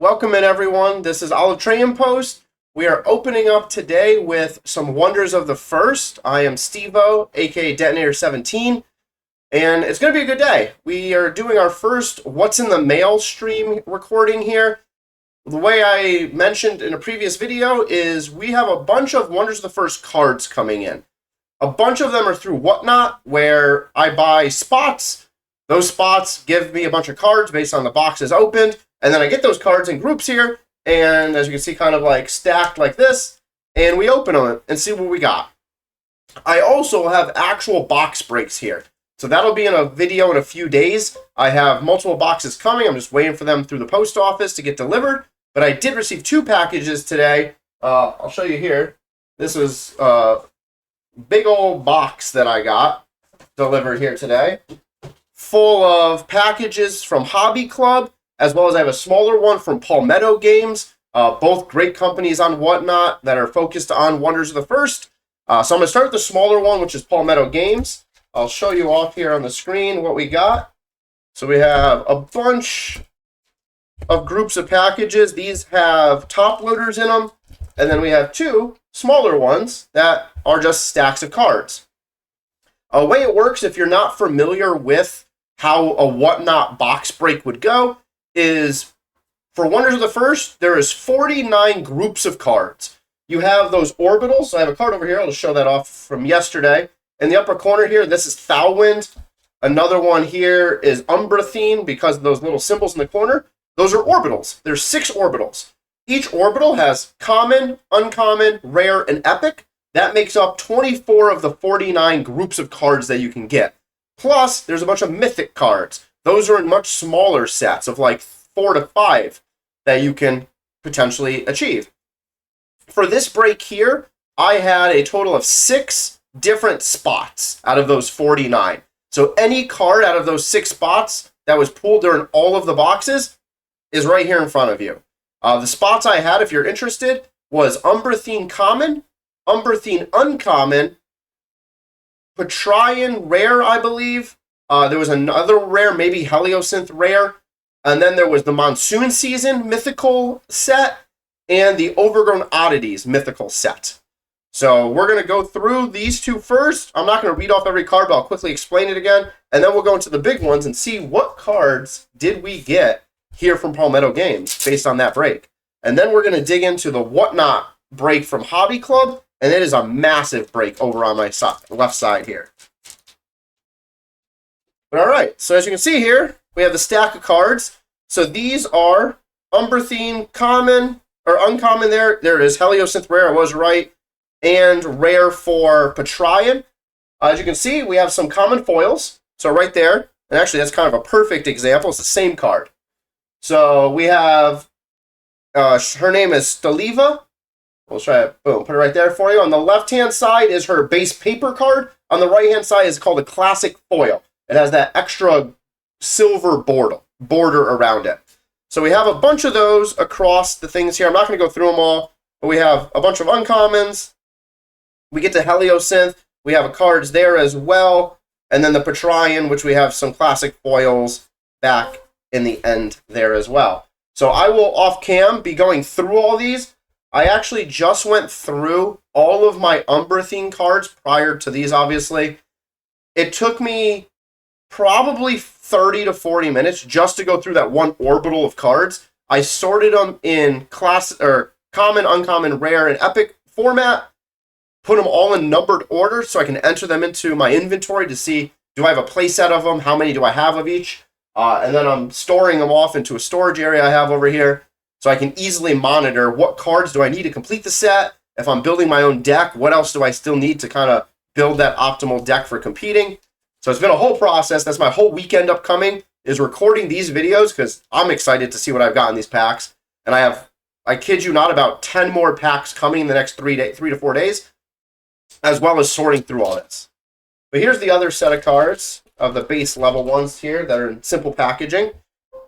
Welcome in, everyone. This is Olive Training Post. We are opening up today with some Wonders of the First. I am Steve-O, aka Detonator 17, and it's going to be a good day. We are doing our first What's in the Mail stream recording here. The way I mentioned in a previous video is we have a bunch of Wonders of the First cards coming in. A bunch of them are through Whatnot, where I buy spots. Those spots give me a bunch of cards based on the boxes opened. And then I get those cards in groups here, and as you can see, kind of like stacked like this, and we open them and see what we got. I also have actual box breaks here. So that'll be in a video in a few days. I have multiple boxes coming. I'm just waiting for them through the post office to get delivered. But I did receive 2 packages today. I'll show you here. This is a big old box that I got delivered here today, full of packages from Hobby Club, as well as I have a smaller one from Palmetto Games, both great companies on Whatnot that are focused on Wonders of the First. So I'm going to start with the smaller one, which is Palmetto Games. I'll show you off here on the screen what we got. So we have a bunch of groups of packages. These have top loaders in them, and then we have 2 smaller ones that are just stacks of cards. A way it works, if you're not familiar with how a Whatnot box break would go, is for Wonders of the First, there is 49 groups of cards. You have those orbitals. So I have a card over here. I'll just show that off from yesterday. In the upper corner here, this is Thalwind. Another one here is Umbrathine because of those little symbols in the corner. Those are orbitals. There's 6 orbitals. Each orbital has common, uncommon, rare, and epic. That makes up 24 of the 49 groups of cards that you can get. Plus, there's a bunch of mythic cards. Those are in much smaller sets of like 4 to 5 that you can potentially achieve. For this break here, I had a total of 6 different spots out of those 49. So any card out of those 6 spots that was pulled during all of the boxes is right here in front of you. The spots I had, if you're interested, was Umbrathine Common, Umbrathine Uncommon, Petrian Rare, I believe. There was another rare, maybe Heliosynth Rare. And then there was the Monsoon Season Mythical set and the Overgrown Oddities Mythical set. So we're going to go through these 2 first. I'm not going to read off every card, but I'll quickly explain it again. And then we'll go into the big ones and see what cards did we get here from Palmetto Games based on that break. And then we're going to dig into the Whatnot break from Hobby Club. And it is a massive break over on my left side here. But all right, so as you can see here, we have the stack of cards. So these are Umbrathine Common, or Uncommon there. There it is, Heliosynth Rare, I was right. And Rare for Petrian. As you can see, we have some common foils. So right there, and actually that's kind of a perfect example. It's the same card. So we have, her name is Staliva. We'll try it, boom, put it right there for you. On the left-hand side is her base paper card. On the right-hand side is called a classic foil. It has that extra silver border around it. So we have a bunch of those across the things here. I'm not going to go through them all, but we have a bunch of uncommons. We get to Heliosynth. We have cards there as well. And then the Petrian, which we have some classic foils back in the end there as well. So I will, off cam, be going through all these. I actually just went through all of my Umbrathine cards prior to these, obviously. It took me probably 30 to 40 minutes just to go through that one orbital of cards. I sorted them in common, uncommon, rare, and epic format, put them all in numbered order so I can enter them into my inventory to see, do I have a play set of them? How many do I have of each? And then I'm storing them off into a storage area I have over here so I can easily monitor what cards do I need to complete the set. If I'm building my own deck, what else do I still need to kind of build that optimal deck for competing? So it's been a whole process. That's my whole weekend upcoming, is recording these videos because I'm excited to see what I've got in these packs. And I kid you not, about 10 more packs coming in the next 3 to 4 days, as well as sorting through all this. But here's the other set of cards of the base level ones here that are in simple packaging.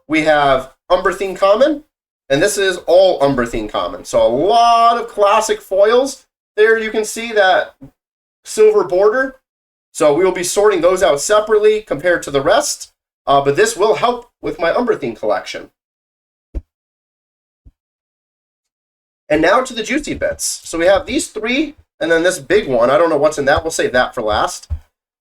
We have Umbrathine Common, and this is all Umbrathine Common. So a lot of classic foils. There you can see that silver border. So we will be sorting those out separately compared to the rest. But this will help with my Umbrathine collection. And now to the juicy bits. So we have these three, and then this big one. I don't know what's in that. We'll save that for last.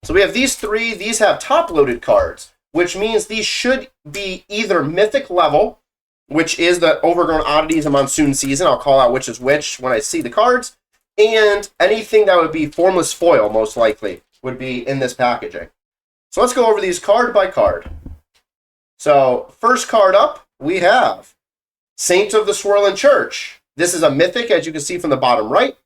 So we have these three. These have top-loaded cards, which means these should be either mythic level, which is the Overgrown Oddities and Monsoon Season. I'll call out which is which when I see the cards. And anything that would be formless foil, most likely, would be in this packaging. So let's go over these card by card. So first card up, we have Saint of the Swirling Church. This is a mythic, as you can see from the bottom right.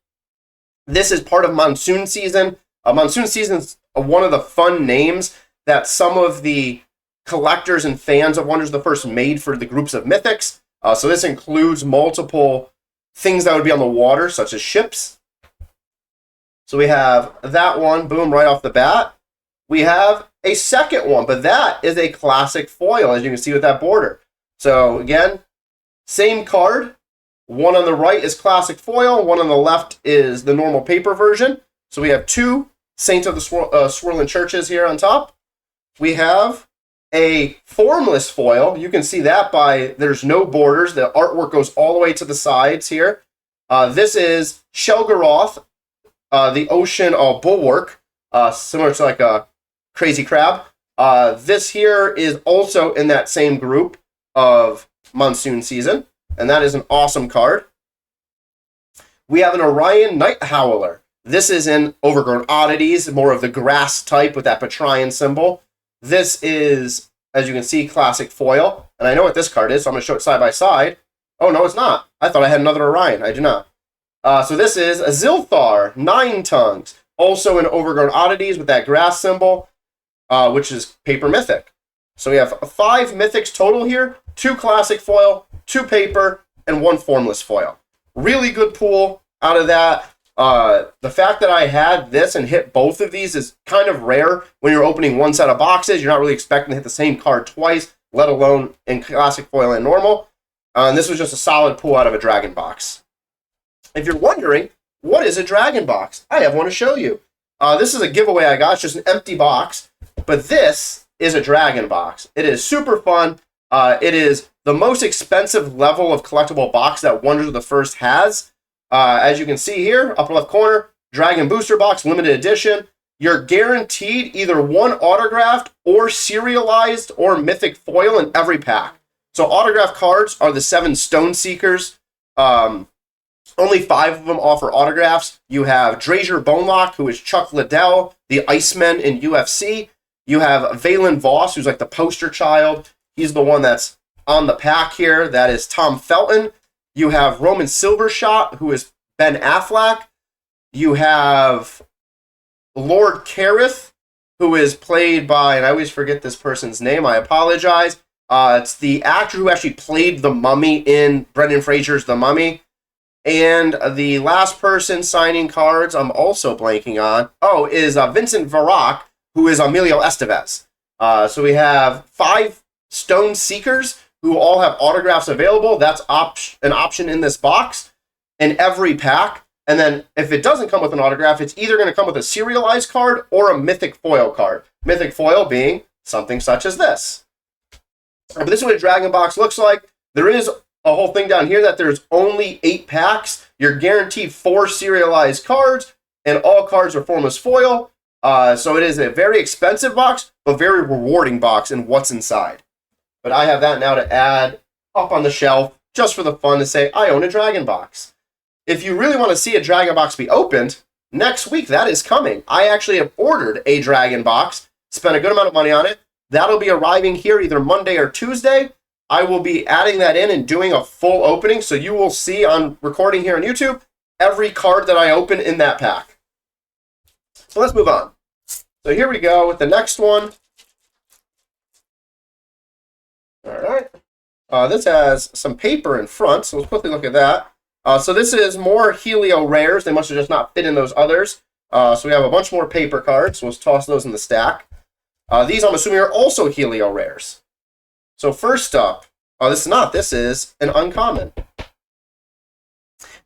This is part of Monsoon Season. Monsoon Season is one of the fun names that some of the collectors and fans of Wonders of the First made for the groups of mythics. So this includes multiple things that would be on the water, such as ships. So we have that one, boom, right off the bat. We have a second one, but that is a classic foil, as you can see with that border. So again, same card. One on the right is classic foil. One on the left is the normal paper version. So we have two Saints of the Swirling Churches here on top. We have a formless foil. You can see that by there's no borders. The artwork goes all the way to the sides here. This is Shelgaroth, the ocean bulwark, similar to like a crazy crab. This here is also in that same group of Monsoon Season, and that is an awesome card. We have an Orion Night Howler. This is in Overgrown Oddities, more of the grass type with that Petrian symbol. This is, as you can see, classic foil. And I know what this card is, so I'm going to show it side by side. Oh, no, it's not. I thought I had another Orion. I do not. So this is a Zilthar, 9 Tongues. Also in Overgrown Oddities with that grass symbol, which is paper mythic. So we have 5 mythics total here. 2 classic foil, 2 paper, and 1 formless foil. Really good pool out of that. The fact that I had this and hit both of these is kind of rare when you're opening one set of boxes. You're not really expecting to hit the same card twice, let alone in classic foil and normal. And this was just a solid pull out of a dragon box. If you're wondering, what is a dragon box? I have one to show you. This is a giveaway I got. It's just an empty box. But this is a dragon box. It is super fun. It is the most expensive level of collectible box that Wonders of the First has. As you can see here, upper left corner, Dragon Booster Box, limited edition. You're guaranteed either one autographed or serialized or mythic foil in every pack. So autographed cards are the 7 Stone Seekers. Only 5 of them offer autographs. You have Drazier Bonelock, who is Chuck Liddell, the Iceman in UFC. You have Valen Voss, who's like the poster child. He's the one that's on the pack here. That is Tom Felton. You have Roman Silvershot, who is Ben Affleck. You have Lord Carith, who is played by, and I always forget this person's name, I apologize. It's the actor who actually played the Mummy in Brendan Fraser's The Mummy. And the last person signing cards I'm also blanking on, is Vincent Varrock, who is Emilio Estevez. So we have 5 Stone Seekers who all have autographs available. That's an option in this box in every pack. And then if it doesn't come with an autograph, it's either going to come with a serialized card or a mythic foil card. Mythic foil being something such as this. But this is what a dragon box looks like. There is a whole thing down here that there's only 8 packs. You're guaranteed 4 serialized cards, and all cards are formless foil. So it is a very expensive box, but very rewarding box in what's inside. But I have that now to add up on the shelf just for the fun to say I own a dragon box. If you really want to see a dragon box be opened, next week that is coming. I actually have ordered a dragon box, spent a good amount of money on it. That'll be arriving here either Monday or Tuesday. I will be adding that in and doing a full opening, so you will see on recording here on YouTube every card that I open in that pack. So let's move on. So here we go with the next one. All right. This has some paper in front, so let's quickly look at that. So this is more Helio Rares. They must have just not fit in those others. So we have a bunch more paper cards, so let's toss those in the stack. These, I'm assuming, are also Helio Rares. So first up, this is an uncommon.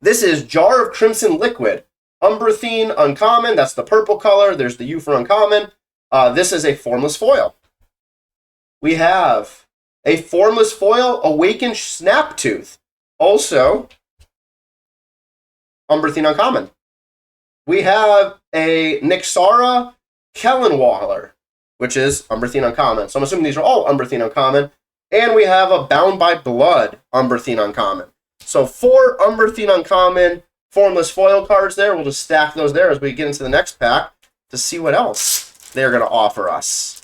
This is Jar of Crimson Liquid. Umbrathine uncommon, that's the purple color. There's the U for uncommon. This is a formless foil. We have a formless foil, Awakened Snaptooth. Also, Umberthine Uncommon. We have a Nixara Kellenwaller, which is Umberthine Uncommon. So I'm assuming these are all Umberthine Uncommon. And we have a Bound by Blood Umberthine Uncommon. So 4 Umberthine Uncommon formless foil cards there. We'll just stack those there as we get into the next pack to see what else they're going to offer us.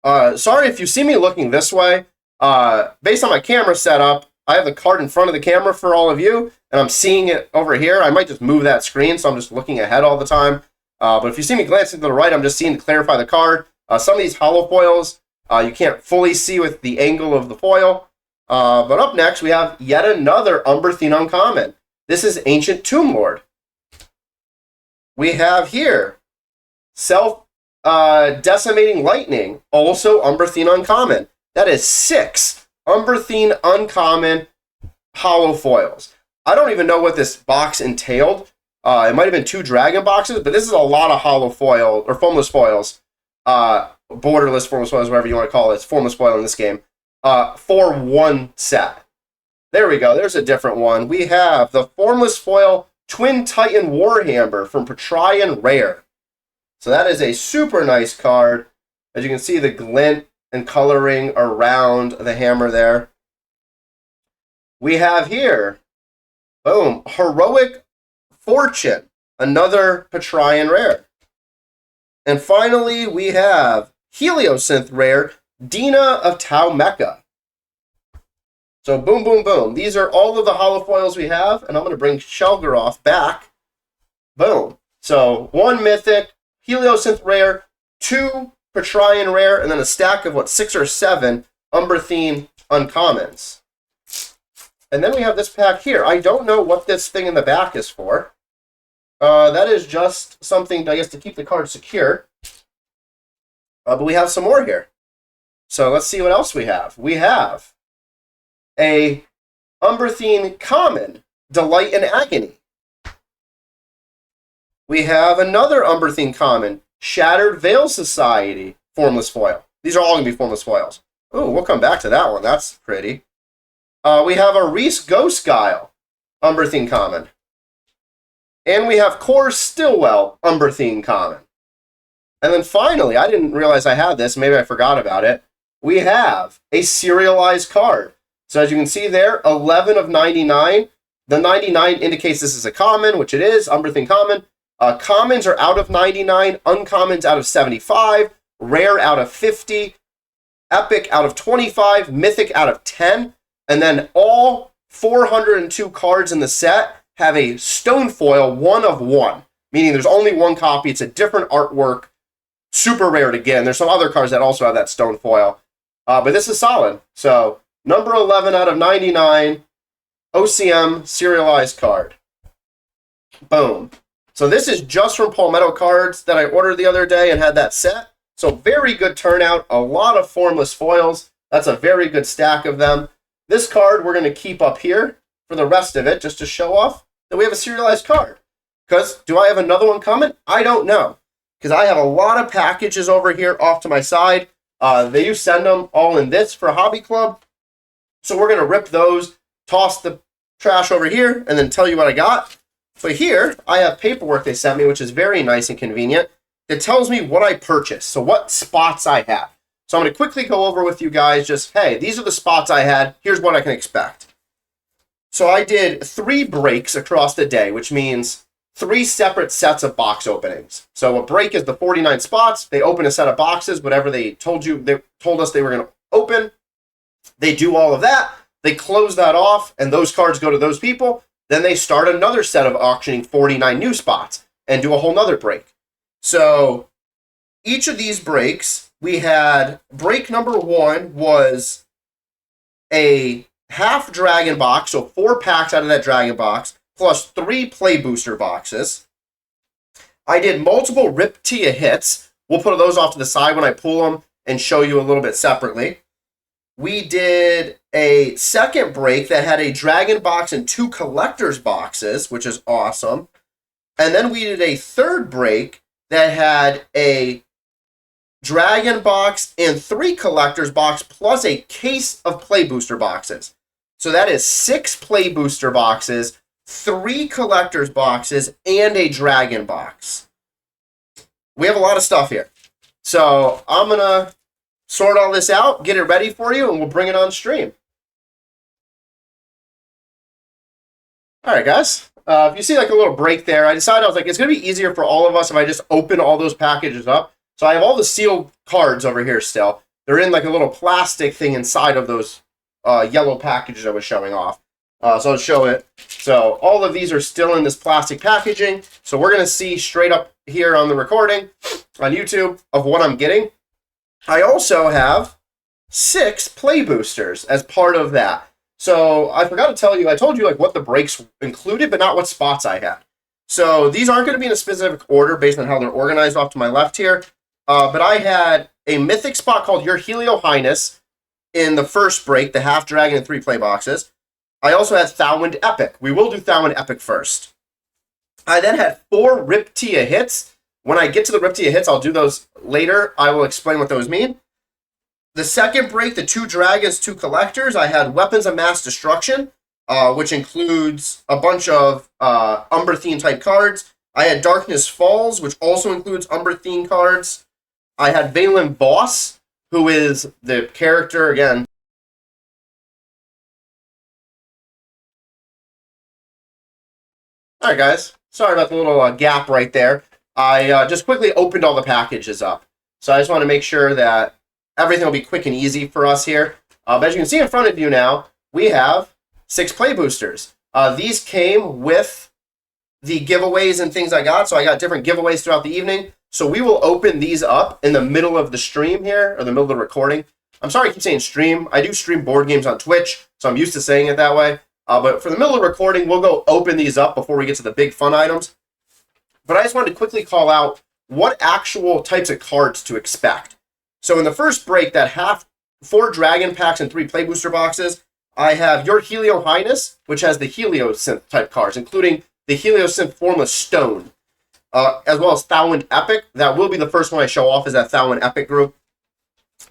Sorry if you see me looking this way. Based on my camera setup, I have the card in front of the camera for all of you, and I'm seeing it over here. I might just move that screen, so I'm just looking ahead all the time. But if you see me glancing to the right, I'm just seeing to clarify the card. Some of these hollow foils, you can't fully see with the angle of the foil. But up next, we have yet another Umberthine Uncommon. This is Ancient Tomb Lord. We have here Self-Decimating Lightning, also Umberthine Uncommon. That is 6 Umberthine Uncommon hollow foils. I don't even know what this box entailed. It might have been 2 dragon boxes, but this is a lot of hollow foil, or formless foils. Borderless formless foils, whatever you want to call it. It's formless foil in this game. For one set. There we go. There's a different one. We have the Formless Foil Twin Titan Warhammer from Patreon Rare. So that is a super nice card. As you can see, the glint and coloring around the hammer there. We have here, boom, Heroic Fortune, another Patreon Rare. And finally, we have Heliosynth Rare, Dina of Tau Mecha. So boom, boom, boom. These are all of the hollow foils we have, and I'm going to bring Shelgaroth back. Boom. So 1 Mythic, Heliosynth Rare, 2 Patreon Rare, and then a stack of, 6 or 7 Umberthine Uncommons. And then we have this pack here. I don't know what this thing in the back is for. That is just something, I guess, to keep the card secure. But we have some more here. So let's see what else we have. We have a Umberthine Common, Delight and Agony. We have another Umberthine Common, Shattered Veil Society, formless foil. These are all going to be formless foils. Ooh, we'll come back to that one. That's pretty. We have a Reese Ghost Guile, Umberthine Common. And we have Core Stillwell, Umberthine Common. And then finally, I didn't realize I had this. Maybe I forgot about it. We have a serialized card. So as you can see there, 11 of 99. The 99 indicates this is a common, which it is, Umberthine Common. Commons are out of 99, uncommons out of 75, rare out of 50, epic out of 25, mythic out of 10, and then all 402 cards in the set have a stone foil 1 of 1, meaning there's only 1 copy. It's a different artwork, super rare to get. And there's some other cards that also have that stone foil, but this is solid. So number 11 out of 99, OCM serialized card. Boom. So this is just from Palmetto Cards that I ordered the other day and had that set. So very good turnout, a lot of formless foils. That's a very good stack of them. This card we're going to keep up here for the rest of it, just to show off that we have a serialized card. Because do I have another one coming? I don't know. Because I have a lot of packages over here off to my side. They do send them all in this for Hobby Club. So we're going to rip those, toss the trash over here, and then tell you what I got. But here, I have paperwork they sent me, which is very nice and convenient. It tells me what I purchased, so what spots I have. So I'm going to quickly go over with you guys just, hey, these are the spots I had. Here's what I can expect. So I did 3 breaks across the day, which means 3 separate sets of box openings. So a break is the 49 spots. They open a set of boxes, whatever they told us they were going to open. They do all of that. They close that off, and those cards go to those people. Then they start another set of auctioning 49 new spots and do a whole nother break. So each of these breaks, we had break number 1 was a half dragon box, so 4 packs out of that dragon box, plus 3 play booster boxes. I did multiple Rip Tia hits. We'll put those off to the side when I pull them and show you a little bit separately. We did a second break that had a dragon box and 2 collector's boxes, which is awesome. And then we did a third break that had a dragon box and 3 collector's box plus a case of play booster boxes. So that is 6 play booster boxes 3 collector's boxes, and a dragon box. We have a lot of stuff here. So I'm going to sort all this out, get it ready for you, and we'll bring it on stream. All right, guys. If you see like a little break there, I decided I was like, it's going to be easier for all of us if I just open all those packages up. So I have all the sealed cards over here still. They're in like a little plastic thing inside of those yellow packages I was showing off. So I'll show it. So all of these are still in this plastic packaging. So we're going to see straight up here on the recording on YouTube of what I'm getting. I also have 6 play boosters as part of that. So I forgot to tell you, I told you like what the breaks included, but not what spots I had. So these aren't going to be in a specific order based on how they're organized off to my left here. But I had a mythic spot called Your Helio Highness in the first break, the half dragon and 3 play boxes. I also had Thauwind Epic. We will do Thauwind Epic first. I then had 4 Riptia hits. When I get to the Riptia hits, I'll do those later. I will explain what those mean. The second break, the 2 dragons, 2 collectors, I had Weapons of Mass Destruction, which includes a bunch of Umberthine type cards. I had Darkness Falls, which also includes Umberthine cards. I had Valen Voss, who is the character, again. All right, guys. Sorry about the little gap right there. I just quickly opened all the packages up. So I just want to make sure that everything will be quick and easy for us here. But as you can see in front of you now, we have 6 play boosters. These came with the giveaways and things I got. So I got different giveaways throughout the evening. So we will open these up in the middle of the stream here, or the middle of the recording. I'm sorry I keep saying stream. I do stream board games on Twitch, so I'm used to saying it that way. But for the middle of the recording, we'll go open these up before we get to the big fun items. But I just wanted to quickly call out what actual types of cards to expect. So in the first break, that 4 dragon packs and 3 play booster boxes, I have Your Helio Highness, which has the Heliosynth type cards, including the Heliosynth Formless Stone, as well as Thauwind Epic. That will be the first one I show off, is that Thauwind Epic group.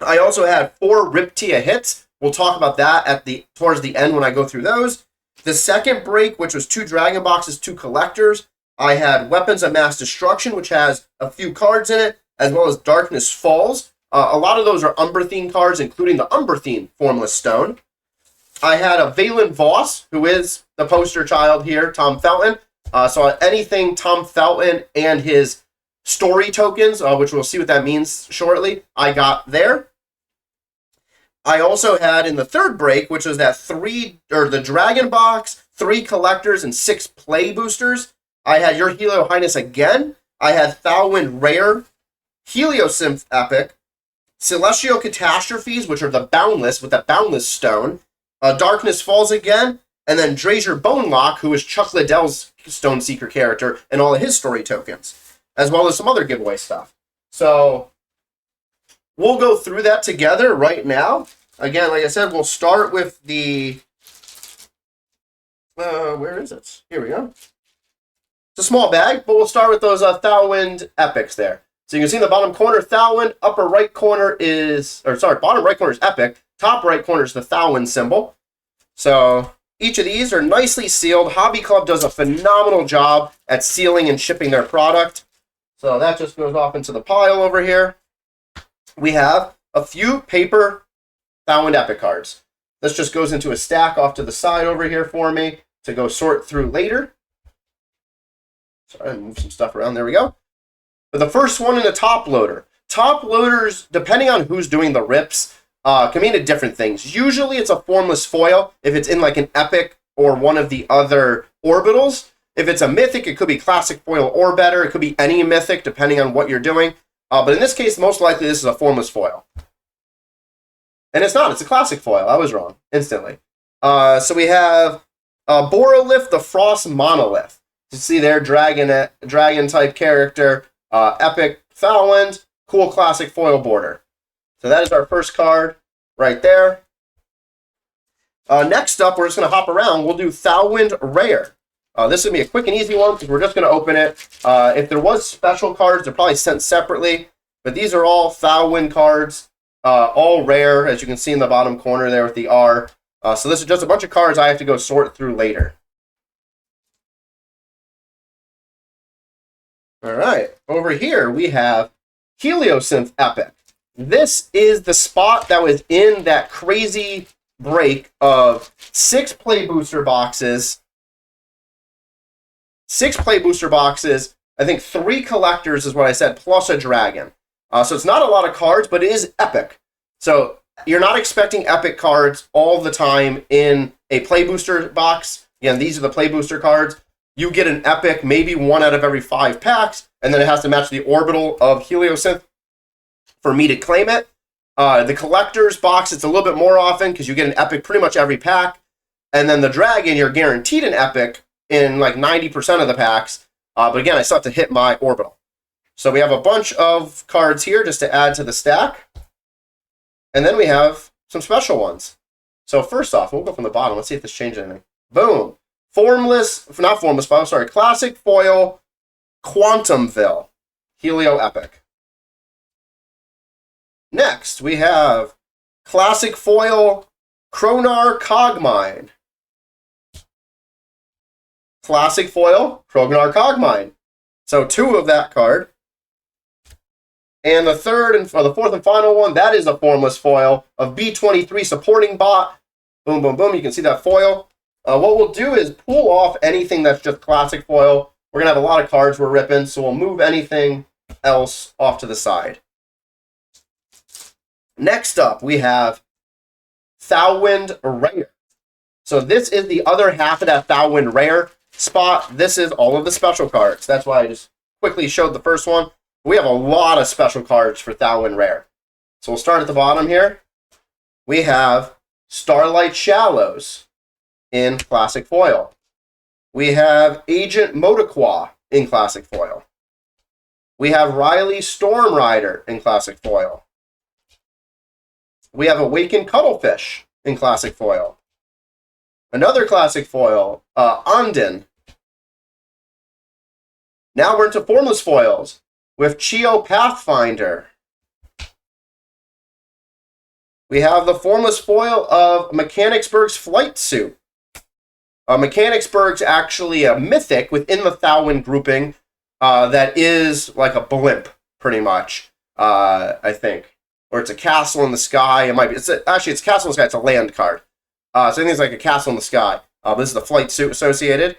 I also had 4 Riptia hits. We'll talk about that towards the end when I go through those. The second break, which was 2 dragon boxes, 2 collectors, I had Weapons of Mass Destruction, which has a few cards in it, as well as Darkness Falls. A lot of those are Umberthine cards, including the Umberthine Formless Stone. I had a Valen Voss, who is the poster child here, Tom Felton. So anything Tom Felton and his story tokens, which we'll see what that means shortly, I got there. I also had in the third break, which was that the Dragon Box, 3 collectors, and 6 play boosters. I had Your Helio Highness again. I had Thauwind Rare, Heliosynth Epic, Celestial Catastrophes, which are the Boundless, with that Boundless Stone, Darkness Falls again, and then Drazier Bonelock, who is Chuck Liddell's Stone Seeker character, and all of his story tokens, as well as some other giveaway stuff. So we'll go through that together right now. Again, like I said, we'll start with the... where is it? Here we go. It's a small bag, but we'll start with those Thauwind Epics there. So you can see in the bottom corner, Thauwind. Upper right corner is... bottom right corner is Epic. Top right corner is the Thauwind symbol. So each of these are nicely sealed. Hobby Club does a phenomenal job at sealing and shipping their product. So that just goes off into the pile over here. We have a few paper Thauwind Epic cards. This just goes into a stack off to the side over here for me to go sort through later. Sorry, move some stuff around. There we go. But the first one in the top loader. Top loaders, depending on who's doing the rips, can mean different things. Usually it's a formless foil if it's in like an epic or one of the other orbitals. If it's a mythic, it could be classic foil or better. It could be any mythic depending on what you're doing. But in this case, most likely this is a formless foil. And it's not. It's a classic foil. I was wrong instantly. So we have Borolith, the Frost Monolith. You see there, dragon type character, epic Thauwind, cool classic foil border. So that is our first card right there. Next up, we're just going to hop around. We'll do Thauwind Rare. This is going to be a quick and easy one because we're just going to open it. If there was special cards, they're probably sent separately. But these are all Thauwind cards, all rare, as you can see in the bottom corner there with the R. So this is just a bunch of cards I have to go sort through later. All right, over here we have Heliosynth Epic. This is the spot that was in that crazy break of 6 play booster boxes. 6 play booster boxes. I think 3 collectors is what I said, plus a dragon. So it's not a lot of cards, but it is epic. So you're not expecting epic cards all the time in a play booster box. Again, these are the play booster cards. You get an epic, maybe 1 out of every 5 packs, and then it has to match the orbital of Heliosynth for me to claim it. The collector's box, it's a little bit more often because you get an epic pretty much every pack. And then the dragon, you're guaranteed an epic in like 90% of the packs. But again, I still have to hit my orbital. So we have a bunch of cards here just to add to the stack. And then we have some special ones. So first off, we'll go from the bottom. Let's see if this changes anything. Boom. Classic Foil Quantumville Helio Epic. Next, we have Classic Foil Kronar Cogmine. Classic Foil Kronar Cogmine. So 2 of that card. And the fourth and final one, that is a formless foil of B23 Supporting Bot. Boom, boom, boom. You can see that foil. What we'll do is pull off anything that's just classic foil. We're going to have a lot of cards we're ripping, so we'll move anything else off to the side. Next up, we have Thauwind Rare. So this is the other half of that Thauwind Rare spot. This is all of the special cards. That's why I just quickly showed the first one. We have a lot of special cards for Thauwind Rare. So we'll start at the bottom here. We have Starlight Shallows in Classic Foil. We have Agent Motoqua in Classic Foil. We have Riley Storm Rider in Classic Foil. We have Awakened Cuttlefish in Classic Foil. Another Classic Foil, Andin. Now we're into formless foils with Chio Pathfinder. We have the formless foil of Mechanicsburg's Flight Suit. Mechanicsburg's actually a mythic within the Thauwind grouping that is like a blimp, pretty much, I think. Or it's a castle in the sky. It might be. Actually, it's a castle in the sky. It's a land card. So I think it's like a castle in the sky. This is the flight suit associated.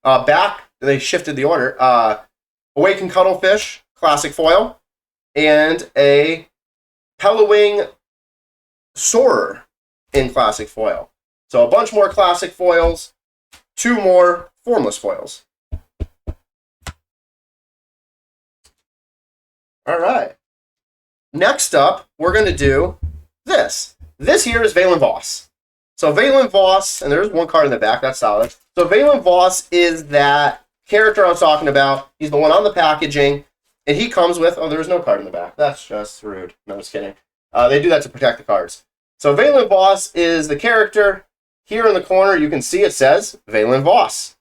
Back, they shifted the order. Awakened Cuttlefish, Classic Foil. And a Pellowing Soarer in Classic Foil. So a bunch more Classic Foils. 2 more formless foils. All right. Next up, we're going to do this. This here is Valen Voss. So Valen Voss, and there's 1 card in the back, that's solid. So Valen Voss is that character I was talking about. He's the one on the packaging, and he comes with, oh, there's no card in the back. That's just rude. No, just kidding. They do that to protect the cards. So Valen Voss is the character. Here in the corner, you can see it says Valen Voss.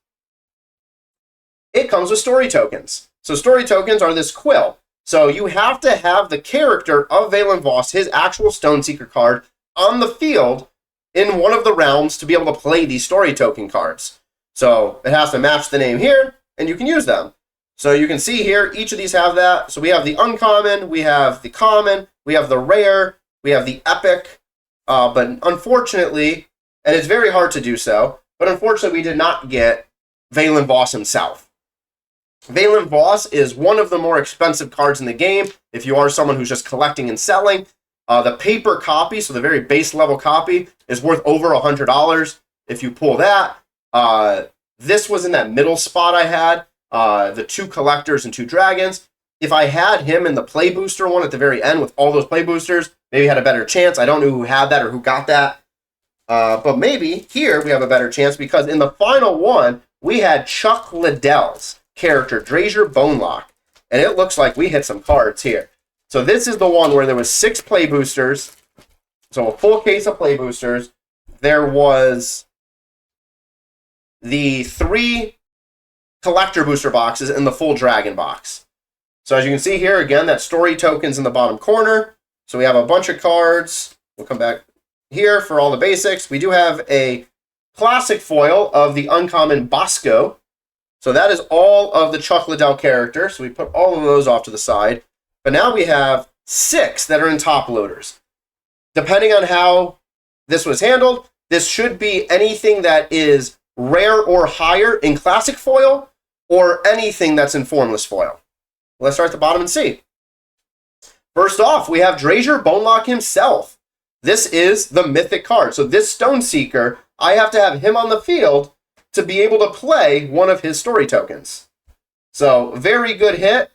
It comes with story tokens. So story tokens are this quill. So you have to have the character of Valen Voss, his actual Stoneseeker card, on the field in one of the realms to be able to play these story token cards. So it has to match the name here, and you can use them. So you can see here, each of these have that. So we have the uncommon, we have the common, we have the rare, we have the epic, but unfortunately, and it's very hard to do so, but unfortunately we did not get Valen Voss himself. Valen Voss is one of the more expensive cards in the game if you are someone who's just collecting and selling. The paper copy, so the very base level copy, is worth over $100 if you pull that. This was in that middle spot I had, the 2 collectors and 2 dragons. If I had him in the play booster one at the very end with all those play boosters, maybe had a better chance. I don't know who had that or who got that. But maybe here we have a better chance because in the final one, we had Chuck Liddell's character, Drazier Bonelock. And it looks like we hit some cards here. So this is the one where there was 6 play boosters. So a full case of play boosters. There was the 3 collector booster boxes and the full dragon box. So as you can see here, again, that story token's in the bottom corner. So we have a bunch of cards. We'll come back here for all the basics. We do have a classic foil of the uncommon Bosco. So that is all of the Chuck Liddell characters. So we put all of those off to the side. But now we have 6 that are in top loaders. Depending on how this was handled, this should be anything that is rare or higher in classic foil, or anything that's in formless foil. Let's start at the bottom and see. First off, we have Drazier Bonelock himself. This is the mythic card. So this Stone Seeker, I have to have him on the field to be able to play one of his story tokens. So very good hit.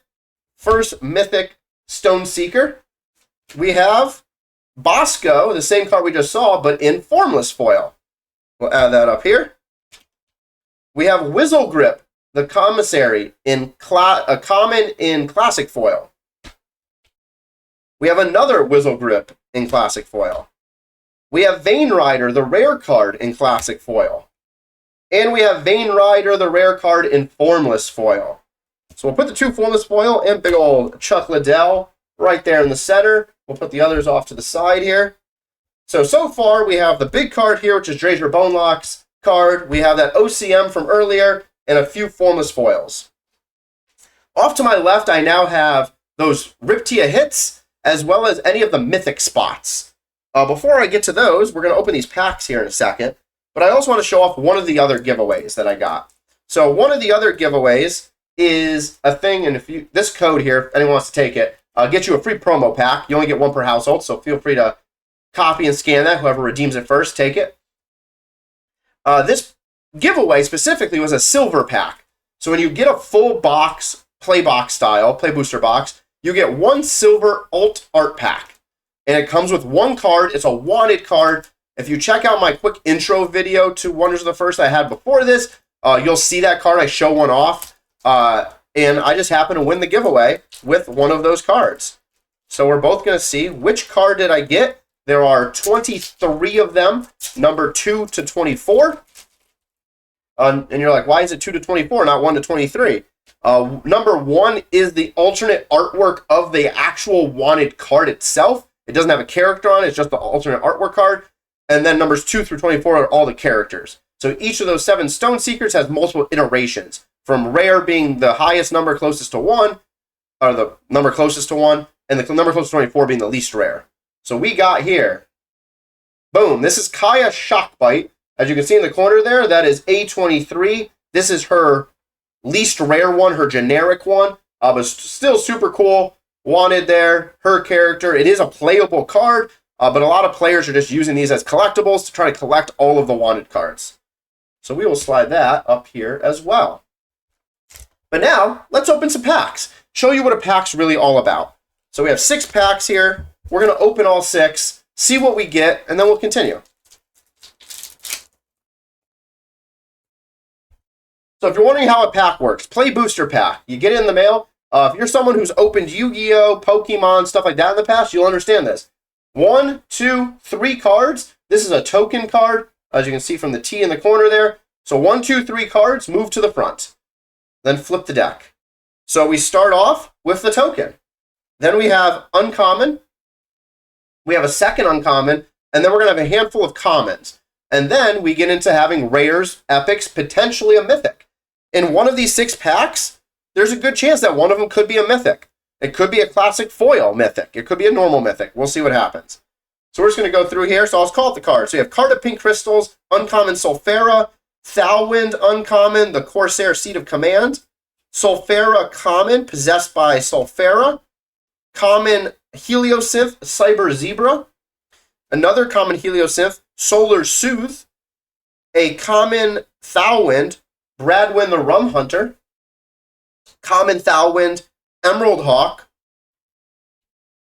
First mythic Stone Seeker. We have Bosco, the same card we just saw, but in formless foil. We'll add that up here. We have Whizzle Grip, the Commissary, in a common in classic foil. We have another Whizzle Grip in classic foil. We have Vane Rider, the rare card, in classic foil. And we have Vane Rider, the rare card, in formless foil. So we'll put the 2 formless foil and big old Chuck Liddell right there in the center. We'll put the others off to the side here. So far we have the big card here, which is Drazier Bonelock's card. We have that OCM from earlier and a few formless foils. Off to my left, I now have those Riptia hits, as well as any of the mythic spots. Before I get to those, we're going to open these packs here in a second, but I also want to show off one of the other giveaways that I got. So one of the other giveaways is a thing, and this code here, if anyone wants to take it, get you a free promo pack. You only get 1 per household, so feel free to copy and scan that. Whoever redeems it first, take it. This giveaway specifically was a silver pack. So when you get a full box, play box style, play booster box, you get 1 silver alt art pack. And it comes with 1 card. It's a wanted card. If you check out my quick intro video to Wonders of the First I had before this, you'll see that card. I show one off. And I just happen to win the giveaway with one of those cards. So we're both going to see which card did I get. There are 23 of them, number 2 to 24. And you're like, why is it 2 to 24, not 1 to 23? Number 1 is the alternate artwork of the actual wanted card itself. It doesn't have a character on it. It's just the alternate artwork card. And then numbers 2 through 24 are all the characters. So each of those 7 Stone Seekers has multiple iterations, from rare being the highest number closest to 1, or the number closest to 1, and the number closest to 24 being the least rare. So we got here, boom, this is Kaya Shockbite. As you can see in the corner there, that is A23. This is her least rare one, her generic one, but still super cool. Wanted there, her character. It is a playable card, but a lot of players are just using these as collectibles to try to collect all of the wanted cards. So we will slide that up here as well. But now, let's open some packs. Show you what a pack's really all about. So we have 6 packs here. We're going to open all 6, see what we get, and then we'll continue. So if you're wondering how a pack works, play booster pack. You get it in the mail. If you're someone who's opened Yu-Gi-Oh!, Pokemon, stuff like that in the past, you'll understand this. 1, 2, 3 cards. This is a token card, as you can see from the T in the corner there. So 1, 2, 3 cards, move to the front. Then flip the deck. So we start off with the token. Then we have uncommon. We have a second uncommon. And then we're going to have a handful of commons. And then we get into having rares, epics, potentially a mythic. In one of these 6 packs, there's a good chance that one of them could be a mythic. It could be a classic foil mythic. It could be a normal mythic. We'll see what happens. So we're just going to go through here. So I'll call it the cards. So you have Card of Pink Crystals, uncommon Sulfera, Thalwind uncommon, the Corsair Seat of Command, Sulfera common, possessed by Sulfera, common Heliosynth, Cyber Zebra, another common Heliosynth, Solar Soothe, a common Thalwind, Bradwin the Rum Hunter, common Thalwind, Emerald Hawk,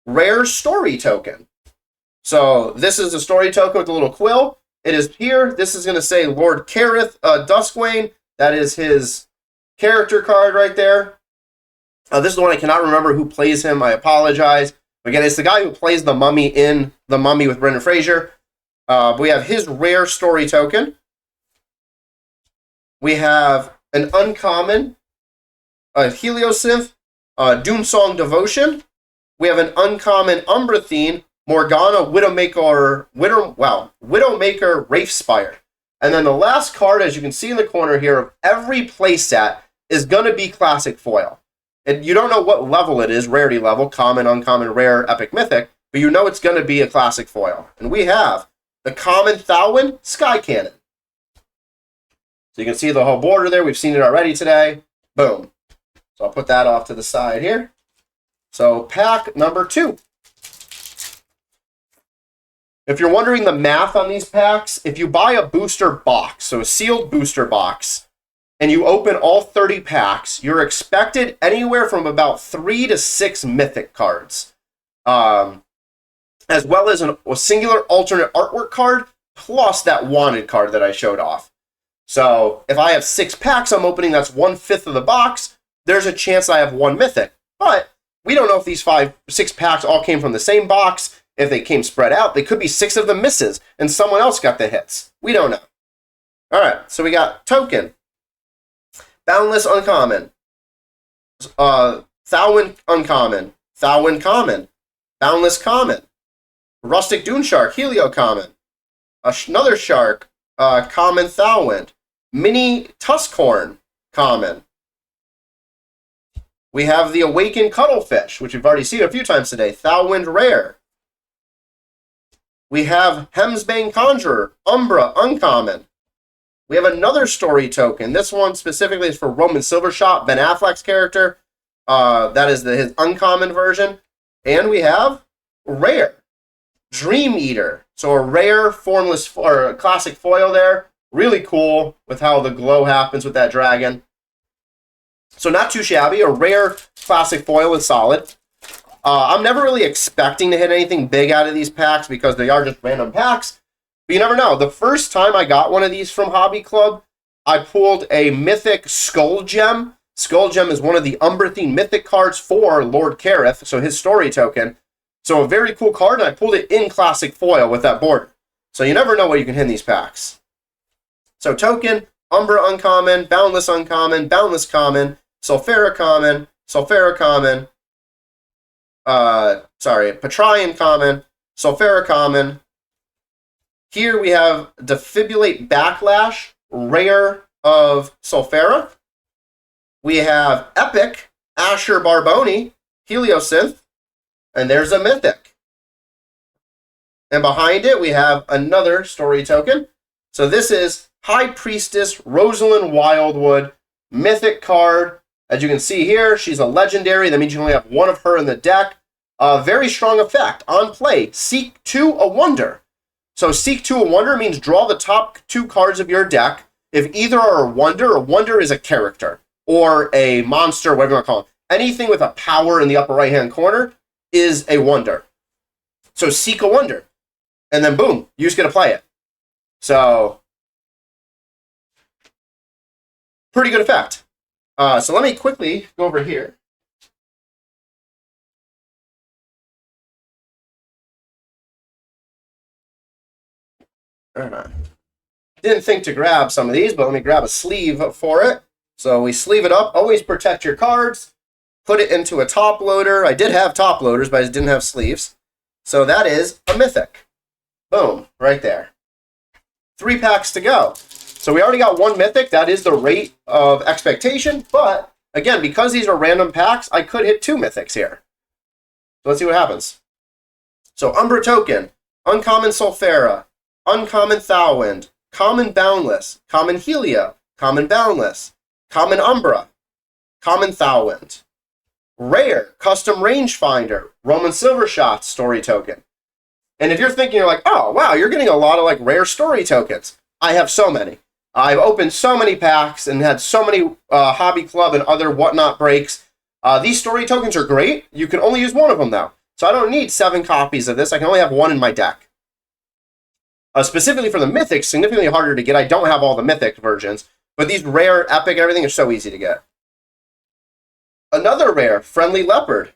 rare story token. So this is a story token with a little quill. It is here. This is going to say Lord Kareth Duskwane. That is his character card right there. This is the one I cannot remember who plays him. I apologize. Again, it's the guy who plays the mummy in The Mummy with Brendan Fraser. We have his rare story token. We have an uncommon Heliosynth, Doomsong Devotion. We have an uncommon Umbrathine, Morgana, Widowmaker, Wraithspire. And then the last card, as you can see in the corner here, of every playset is going to be classic foil. And you don't know what level it is, rarity level, common, uncommon, rare, epic, mythic, but you know it's going to be a classic foil. And we have the common Thalwyn Sky Cannon. So you can see the whole border there. We've seen it already today. Boom. So I'll put that off to the side here. So pack number 2. If you're wondering the math on these packs, if you buy a booster box, so a sealed booster box, and you open all 30 packs, you're expected anywhere from about 3 to 6 mythic cards, as well as a singular alternate artwork card, plus that wanted card that I showed off. So if I have 6 packs I'm opening, that's 1/5 of the box, there's a chance I have 1 mythic. But we don't know if these 6 packs all came from the same box, if they came spread out. They could be 6 of them misses, and someone else got the hits. We don't know. All right, so we got Token, Boundless Uncommon, Thalwyn Uncommon, Thalwyn Common, Boundless Common, Rustic Dune Shark, Helio Common, another Shark, Common Thalwyn, Mini Tuskhorn Common. We have the Awakened Cuttlefish, which we've already seen a few times today, Thalwyn Rare. We have Hemsbane Conjurer, Umbra Uncommon. We have another story token. This one specifically is for Roman Silvershot, Ben Affleck's character. That is his uncommon version. And we have Rare, Dream Eater. So a rare formless or a classic foil there. Really cool with how the glow happens with that dragon. So not too shabby. A rare classic foil is solid. I'm never really expecting to hit anything big out of these packs because they are just random packs. But you never know. The first time I got one of these from Hobby Club, I pulled a Mythic Skull Gem. Skull Gem is one of the Umbrathine Mythic cards for Lord Kareth, so his story token. So a very cool card, and I pulled it in Classic Foil with that border. So you never know what you can hit in these packs. So Token, Umbra Uncommon, Boundless Uncommon, Boundless Common, Sulfera Common, Sulfera Common, Patrian Common, Sulfera Common. Here we have Defibrillate Backlash, rare of Sulfera. We have Epic, Asher Barboni, Heliosynth, and there's a Mythic. And behind it we have another story token. So this is High Priestess Rosalind Wildwood, Mythic card. As you can see here, she's a legendary. That means you only have one of her in the deck. Very strong effect. On play, seek 2 a wonder. So seek 2 a wonder means draw the top 2 cards of your deck. If either are a wonder is a character or a monster, whatever you want to call it. Anything with a power in the upper right-hand corner is a wonder. So seek a wonder. And then boom, you just get to play it. So pretty good effect. So let me quickly go over here. Didn't think to grab some of these, but let me grab a sleeve for it. So we sleeve it up. Always protect your cards. Put it into a top loader. I did have top loaders, but I didn't have sleeves. So that is a Mythic. Boom, right there. 3 packs to go. So we already got 1 Mythic. That is the rate of expectation. But again, because these are random packs, I could hit 2 Mythics here. So let's see what happens. So Umbra Token, Uncommon Sulfera, Uncommon Thalwyn, Common Boundless, Common Helio, Common Boundless, Common Umbra, Common Thalwyn. Rare, Custom Rangefinder, Roman Silvershot story token. And if you're thinking, you're like, oh, wow, you're getting a lot of like rare story tokens. I have so many. I've opened so many packs and had so many Hobby Club and other whatnot breaks. These story tokens are great. You can only use 1 of them, though. So I don't need 7 copies of this. I can only have 1 in my deck. Specifically for the Mythics, significantly harder to get. I don't have all the Mythic versions, but these rare, epic, everything are so easy to get. Another rare, Friendly Leopard.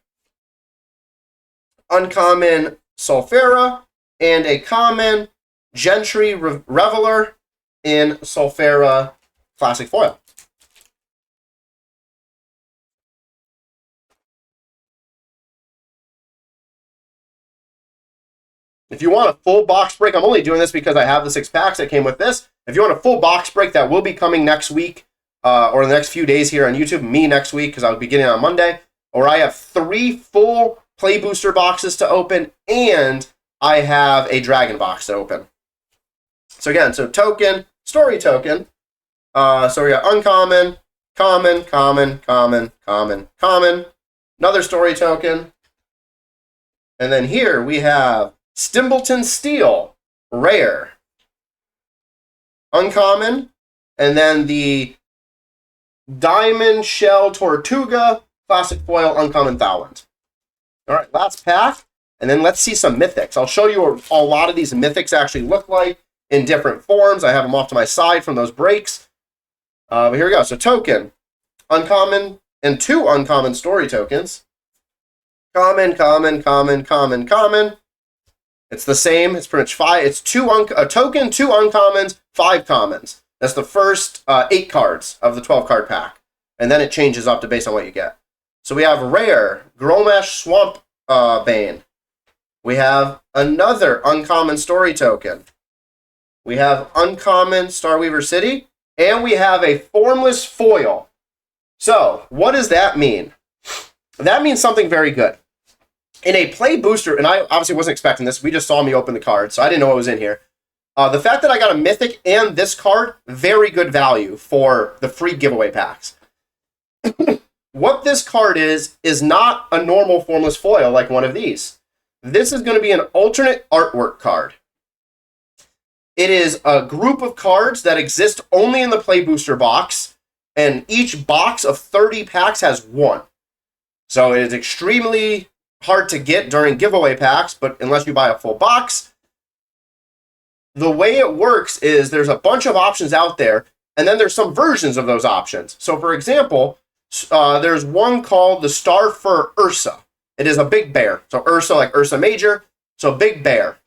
Uncommon Sulfera, and a common Gentry Reveler in Sulfera Classic Foil. If you want a full box break, I'm only doing this because I have the 6 packs that came with this. If you want a full box break, that will be coming next week. or the next few days here on YouTube, me next week, because I'll be getting on Monday, or I have 3 full Play Booster boxes to open, and I have a Dragon box to open. So again, so token, story token. So we got uncommon, common, common, common, common, common, another story token. And then here we have Stimbleton Steel, rare, uncommon, and then the Diamond Shell Tortuga, classic foil, uncommon Thowland. All right, last pack, and then let's see some mythics. I'll show you what a lot of these mythics actually look like in different forms. I have them off to my side from those breaks. But here we go. So token, uncommon, and 2 uncommon story tokens. Common, common, common, common, common. It's the same. It's pretty much 5. It's a token, 2 uncommons, 5 commons. That's the first 8 cards of the 12 card pack. And then it changes up to based on what you get. So we have rare, Gromash Swamp Bane. We have another uncommon story token. We have uncommon Starweaver City. And we have a formless foil. So what does that mean? That means something very good. In a Play Booster, and I obviously wasn't expecting this. We just saw me open the card, so I didn't know what was in here. The fact that I got a Mythic and this card, very good value for the free giveaway packs. What this card is not a normal formless foil like one of these. This is going to be an alternate artwork card. It is a group of cards that exist only in the Play Booster box, and each box of 30 packs has 1. So it is extremely hard to get during giveaway packs, but unless you buy a full box. The way it works is there's a bunch of options out there, and then there's some versions of those options. So for example, there's one called the Star Fur Ursa. It is a big bear. So Ursa, like Ursa Major, so big bear.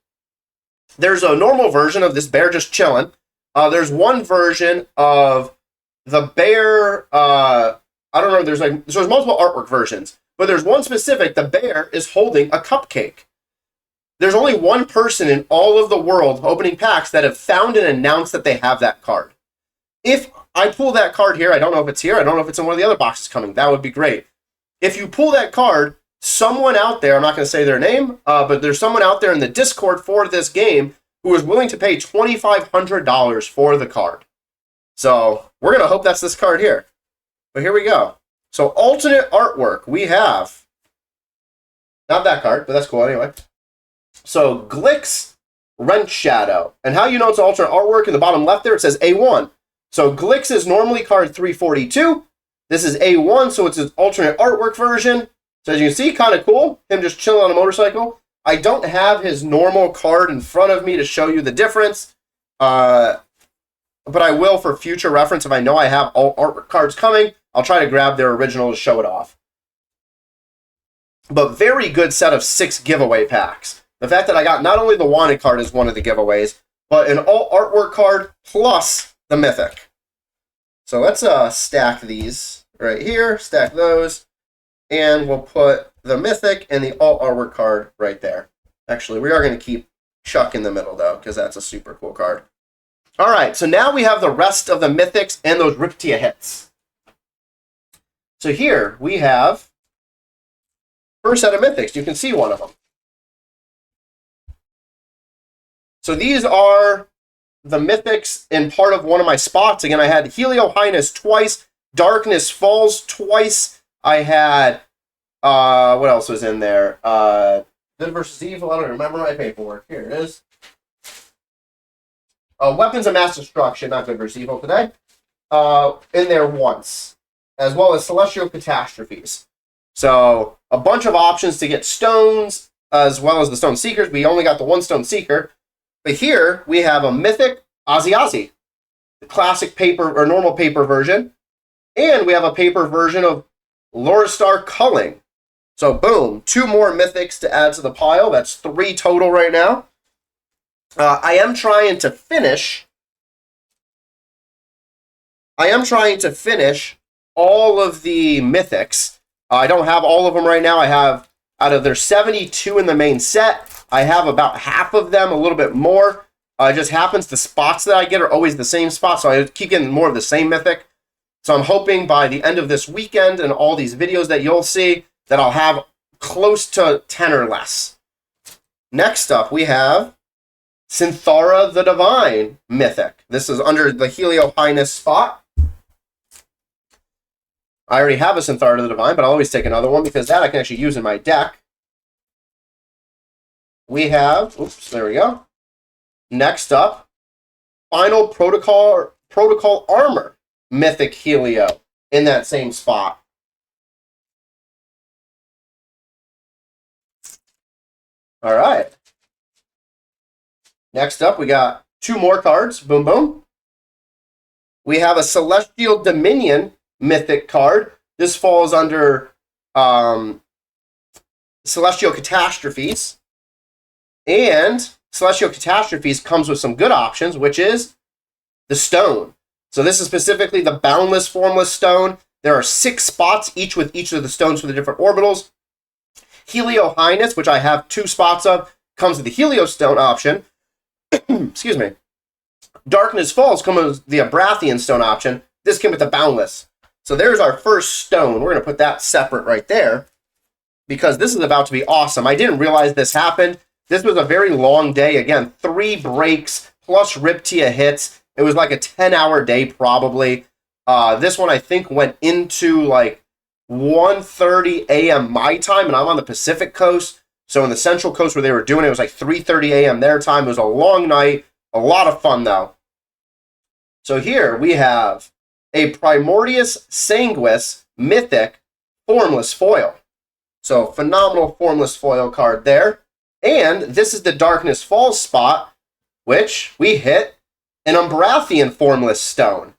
There's a normal version of this bear just chilling. There's one version of the bear, I don't know, there's multiple artwork versions, but there's one specific, the bear is holding a cupcake. There's only one person in all of the world opening packs that have found and announced that they have that card. If I pull that card here, I don't know if it's here, I don't know if it's in one of the other boxes coming, that would be great. If you pull that card, someone out there, I'm not going to say their name, but there's someone out there in the Discord for this game who is willing to pay $2,500 for the card. So we're going to hope that's this card here. But here we go. So alternate artwork, we have, not that card, but that's cool anyway. So Glix Rent Shadow. And how you know it's alternate artwork, in the bottom left there, it says A1. So Glix is normally card 342. This is A1, so it's an alternate artwork version. So as you can see, kind of cool. Him just chilling on a motorcycle. I don't have his normal card in front of me to show you the difference. But I will for future reference. If I know I have all artwork cards coming, I'll try to grab their original to show it off. But very good set of 6 giveaway packs. The fact that I got not only the Wanted card as one of the giveaways, but an all artwork card plus the Mythic. So let's stack these right here, stack those, and we'll put the Mythic and the all artwork card right there. Actually, we are going to keep Chuck in the middle, though, because that's a super cool card. All right, so now we have the rest of the Mythics and those Riptia hits. So here we have first set of Mythics. You can see one of them. So these are the Mythics in part of one of my spots. Again, I had Helio Highness twice, Darkness Falls twice. I had, what else was in there? Good versus Evil. I don't remember my paperwork. Here it is. Weapons of Mass Destruction, not Good versus Evil today. In there once, as well as Celestial Catastrophes. So a bunch of options to get stones, as well as the Stone Seekers. We only got the one Stone Seeker. But here we have a Mythic Ozzy, the classic paper or normal paper version. And we have a paper version of Lorestar Culling. So boom, 2 more Mythics to add to the pile. That's 3 total right now. I am trying to finish all of the Mythics. I don't have all of them right now. I have, out of their 72 in the main set, I have about half of them, a little bit more. It just happens the spots that I get are always the same spots, so I keep getting more of the same Mythic. So I'm hoping by the end of this weekend and all these videos that you'll see that I'll have close to 10 or less. Next up, we have Synthara the Divine Mythic. This is under the Helio Highness spot. I already have a Synthara the Divine, but I'll always take another one because that I can actually use in my deck. We have, oops, there we go. Next up, Final Protocol Armor Mythic Helio in that same spot. All right. Next up, we got 2 more cards. Boom, boom. We have a Celestial Dominion Mythic card. This falls under Celestial Catastrophes. And Celestial Catastrophes comes with some good options, which is the stone. So this is specifically the Boundless Formless Stone. There are 6 spots, each with each of the stones for the different orbitals. Helio Highness, which I have 2 spots of, comes with the Helio Stone option. Excuse me. Darkness Falls comes with the Abrathian Stone option. This came with the Boundless. So there's our first stone. We're going to put that separate right there because this is about to be awesome. I didn't realize this happened. This was a very long day. Again, 3 breaks plus Riptia hits. It was like a 10-hour day probably. This one I think went into like 1:30 a.m. my time, and I'm on the Pacific Coast. So in the Central Coast where they were doing it, it was like 3:30 a.m. their time. It was a long night. A lot of fun, though. So here we have a Primordius Sanguis Mythic Formless Foil. So phenomenal Formless Foil card there. And this is the Darkness Falls spot, which we hit an Umbrathian Formless Stone.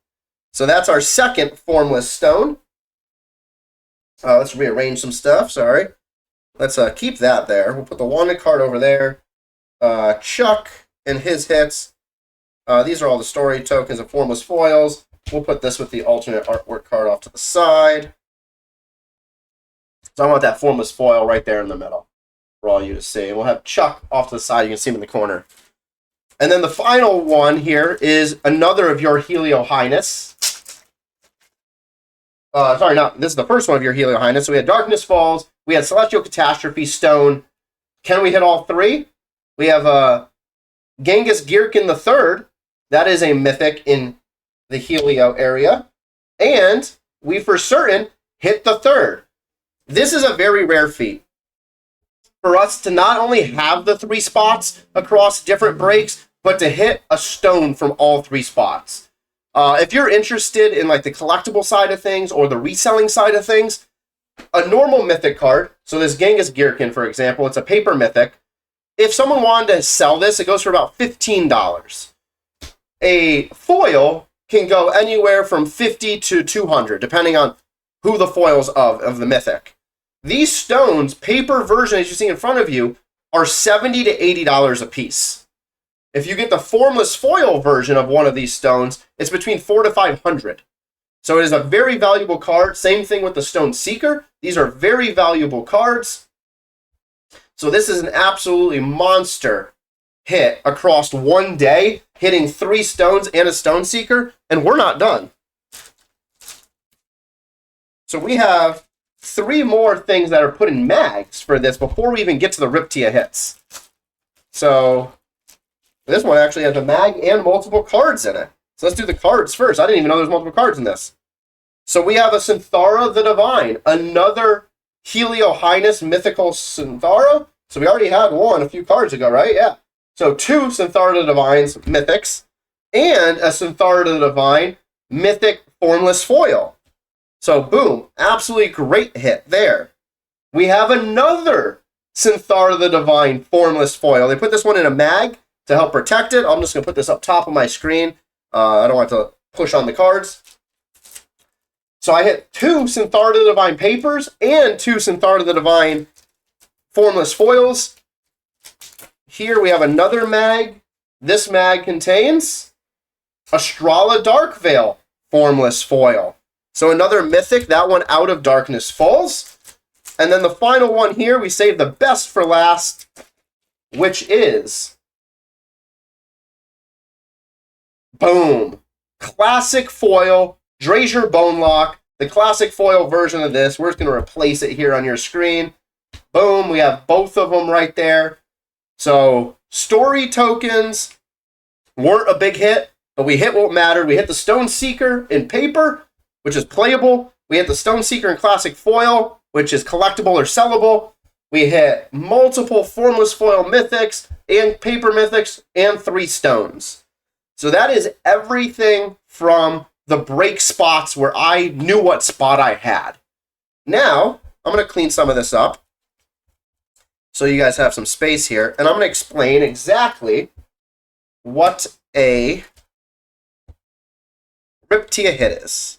So that's our second Formless Stone. Let's rearrange some stuff, sorry. Let's keep that there. We'll put the wanted card over there. Chuck and his hits. These are all the story tokens of Formless Foils. We'll put this with the alternate artwork card off to the side. So I want that Formless Foil right there in the middle for all you to see. And we'll have Chuck off to the side. You can see him in the corner. And then the final one here is another of your Helio Highness. Sorry, this is the first one of your Helio Highness. So we had Darkness Falls. We had Celestial Catastrophe Stone. Can we hit all 3? We have Genghis Girkin III. That is a mythic in the Helio area. And we, for certain, hit the 3rd. This is a very rare feat. For us to not only have the 3 spots across different breaks, but to hit a stone from all 3 spots. If you're interested in like the collectible side of things or the reselling side of things, a normal mythic card, so this Genghis Girkin, for example, it's a paper mythic. If someone wanted to sell this, it goes for about $15. A foil can go anywhere from $50 to $200, depending on who the foil's of the mythic. These stones, paper version, as you see in front of you, are $70 to $80 a piece. If you get the formless foil version of one of these stones, it's between $400 to $500. So it is a very valuable card. Same thing with the Stone Seeker. These are very valuable cards. So this is an absolutely monster hit across one day, hitting 3 stones and a Stone Seeker, and we're not done. So we have 3 more things that are put in mags for this before we even get to the Riptia hits. So this one actually has a mag and multiple cards in it. So let's do the cards first. I didn't even know there was multiple cards in this. So we have a Synthara the Divine, another Helio Highness mythical Synthara. So we already had one a few cards ago, right? Yeah. So 2 Synthara the Divines mythics and a Synthara the Divine mythic formless foil. So boom, absolutely great hit there. We have another Synthara the Divine formless foil. They put this one in a mag to help protect it. I'm just going to put this up top of my screen. I don't want to push on the cards. So I hit 2 Synthara the Divine papers and 2 Synthara the Divine formless foils. Here we have another mag. This mag contains Astrala Darkveil formless foil. So another mythic, that one out of Darkness Falls. And then the final one here, we saved the best for last, which is, boom, classic foil Drazier Bone Lock, the classic foil version of this. We're just going to replace it here on your screen. Boom, we have both of them right there. So story tokens weren't a big hit, but we hit what mattered. We hit the Stone Seeker in paper, which is playable. We hit the Stone Seeker in classic foil, which is collectible or sellable. We hit multiple formless foil mythics and paper mythics and 3 stones. So that is everything from the break spots where I knew what spot I had. Now, I'm going to clean some of this up so you guys have some space here, and I'm going to explain exactly what a Riptia hit is.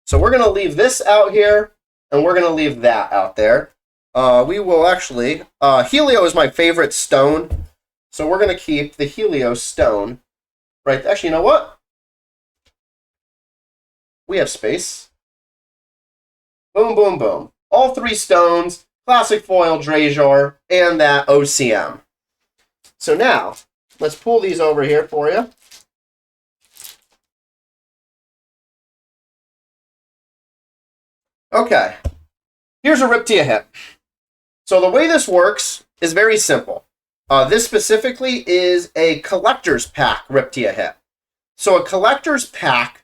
So we're going to leave this out here, and we're going to leave that out there. We will actually, Helio is my favorite stone, so we're going to keep the Helio stone right. Actually, you know what? We have space. Boom, boom, boom. All 3 stones, classic foil Drazier, and that OCM. So now, let's pull these over here for you. Okay, here's a Riptia hit. So the way this works is very simple. This specifically is a collector's pack Riptia hit. So a collector's pack,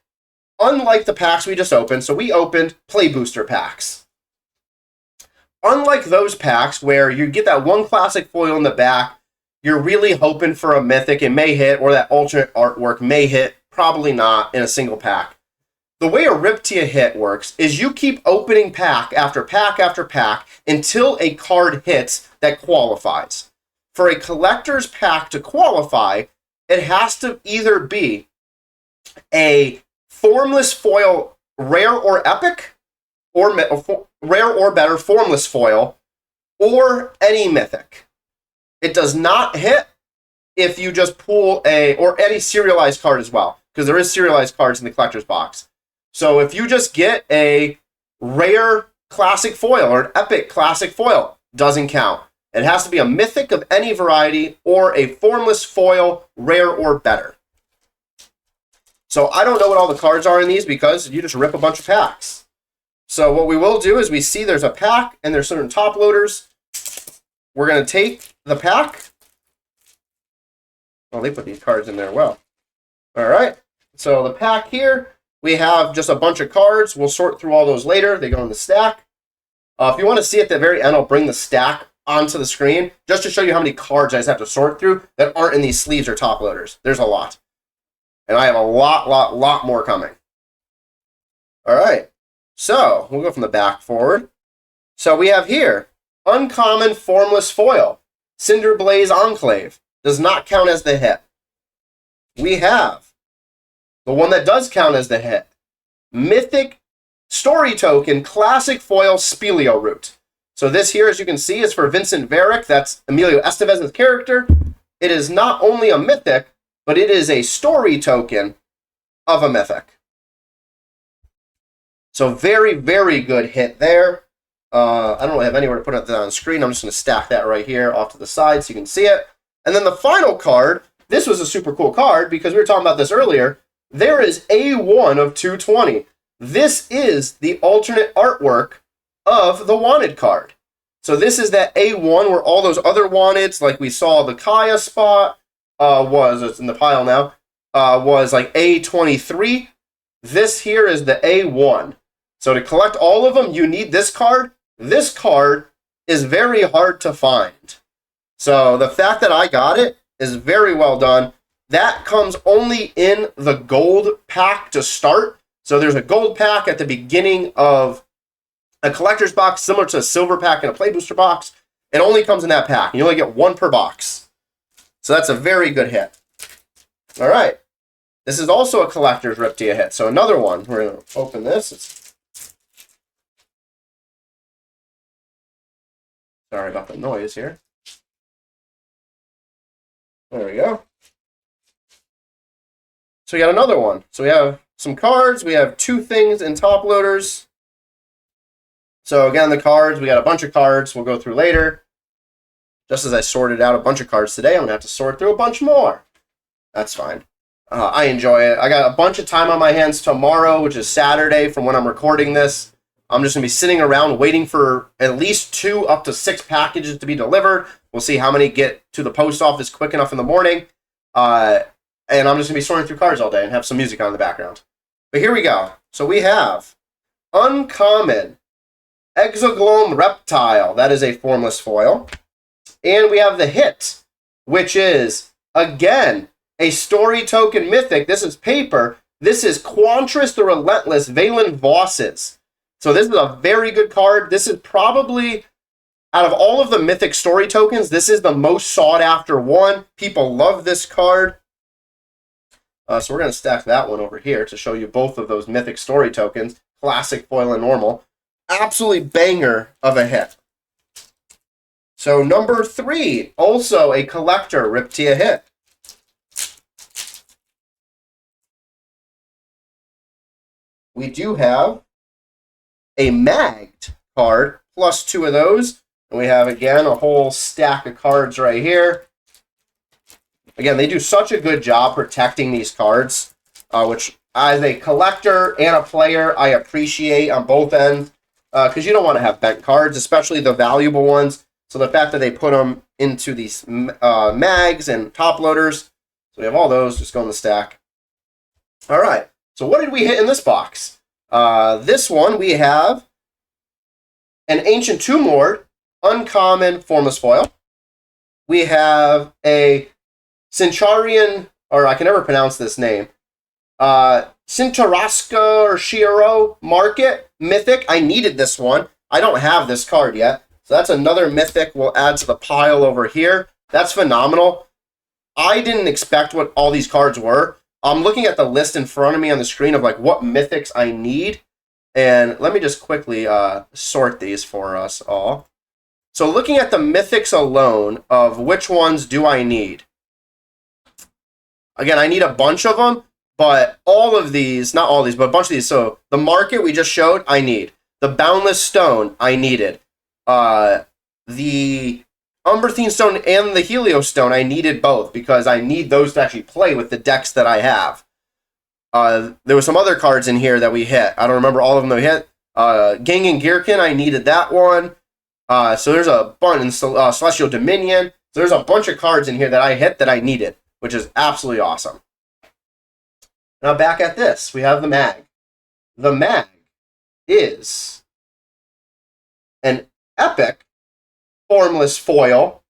unlike the packs we just opened, so we opened play booster packs. Unlike those packs where you get that one classic foil in the back, you're really hoping for a mythic, it may hit, or that alternate artwork may hit, probably not in a single pack. The way a Riptia hit works is you keep opening pack after pack after pack until a card hits that qualifies. For a collector's pack to qualify, it has to either be a formless foil rare or epic, or rare or better formless foil, or any mythic. It does not hit if you just pull or any serialized card as well, because there is serialized cards in the collector's box. So if you just get a rare classic foil or an epic classic foil, doesn't count. It has to be a mythic of any variety or a formless foil, rare or better. So I don't know what all the cards are in these because you just rip a bunch of packs. So what we will do is we see there's a pack and there's certain top loaders. We're going to take the pack. Well, they put these cards in there well. All right. So the pack here, we have just a bunch of cards. We'll sort through all those later. They go in the stack. If you want to see at the very end, I'll bring the stack onto the screen just to show you how many cards I just have to sort through that aren't in these sleeves or top loaders. There's a lot. And I have a lot more coming. All right. So we'll go from the back forward. So we have here, uncommon formless foil. Cinderblaze Enclave. Does not count as the hit. We have the one that does count as the hit. Mythic Story Token Classic Foil Speleo Root. So this here, as you can see, is for Vincent Varick. That's Emilio Estevez's character. It is not only a mythic, but it is a story token of a mythic. So very, very good hit there. I don't really have anywhere to put it on the screen. I'm just going to stack that right here off to the side so you can see it. And then the final card, this was a super cool card because we were talking about this earlier. There is A1 of 220. This is the alternate artwork of the Wanted card. So this is that A1 where all those other Wanteds, like we saw the Kaya spot, it's in the pile now, was like A23. This here is the A1. So to collect all of them, you need this card. This card is very hard to find. So the fact that I got it is very well done. That comes only in the gold pack to start. So there's a gold pack at the beginning of a collector's box, similar to a silver pack and a play booster box. It only comes in that pack. You only get one per box. So that's a very good hit. All right. This is also a collector's Riptia hit. So another one. We're going to open this. Sorry about the noise here. There we go. So we got another one. So we have some cards. We have two things in top loaders. So again, the cards, we got a bunch of cards we'll go through later. Just as I sorted out a bunch of cards today, I'm going to have to sort through a bunch more. That's fine. I enjoy it. I got a bunch of time on my hands tomorrow, which is Saturday from when I'm recording this. I'm just going to be sitting around waiting for at least 2 up to 6 packages to be delivered. We'll see how many get to the post office quick enough in the morning. And I'm just going to be sorting through cards all day and have some music on in the background. But here we go. So we have Uncommon Exoglome Reptile. That is a formless foil. And we have the hit, which is, again, a story token mythic. This is paper. This is Quantris the Relentless Valen Vosses. So this is a very good card. This is probably, out of all of the mythic story tokens, this is the most sought after one. People love this card. So we're going to stack that one over here to show you both of those mythic story tokens. Classic, foil, and normal. Absolutely banger of a hit. So number 3, also a collector Riptia hit. We do have a magged card, plus 2 of those. And we have, again, a whole stack of cards right here. Again, they do such a good job protecting these cards, which as a collector and a player, I appreciate on both ends, because you don't want to have bent cards, especially the valuable ones. So the fact that they put them into these mags and top loaders, so we have all those, just go in the stack. All right, so what did we hit in this box? This one, we have an Ancient Tomb Lord, uncommon formless foil. We have a Cincharian, or I can never pronounce this name, Cintarasca or Shiro Market mythic. I needed this one. I don't have this card yet. So that's another mythic we'll add to the pile over here. That's phenomenal. I didn't expect what all these cards were. I'm looking at the list in front of me on the screen of like what mythics I need. And let me just quickly sort these for us all. So looking at the mythics alone of which ones do I need. Again, I need a bunch of them, but all of these, not all these, but a bunch of these. So the market we just showed, I need. The Boundless Stone, I needed. The Umberthine Stone and the Helios Stone, I needed both because I need those to actually play with the decks that I have. There were some other cards in here that we hit. I don't remember all of them that we hit. Gangan Gearkin, I needed that one. So there's a bunch in Celestial Dominion. So there's a bunch of cards in here that I hit that I needed, which is absolutely awesome. Now back at this, we have the mag. The mag is an epic formless foil.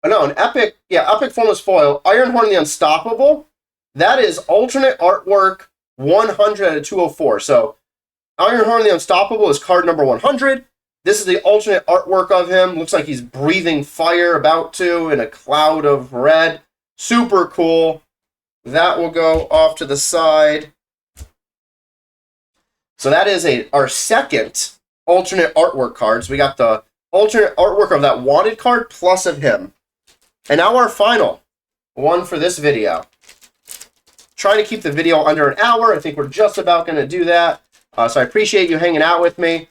Oh, no, an epic, epic formless foil. Ironhorn the Unstoppable. That is alternate artwork 100 out of 204. So Ironhorn the Unstoppable is card number 100. This is the alternate artwork of him. Looks like he's breathing fire about to in a cloud of red. Super cool. That will go off to the side. So that is our second alternate artwork card. So we got the alternate artwork of that wanted card plus of him. And now our final one for this video. Trying to keep the video under an hour. I think we're just about going to do that. So I appreciate you hanging out with me.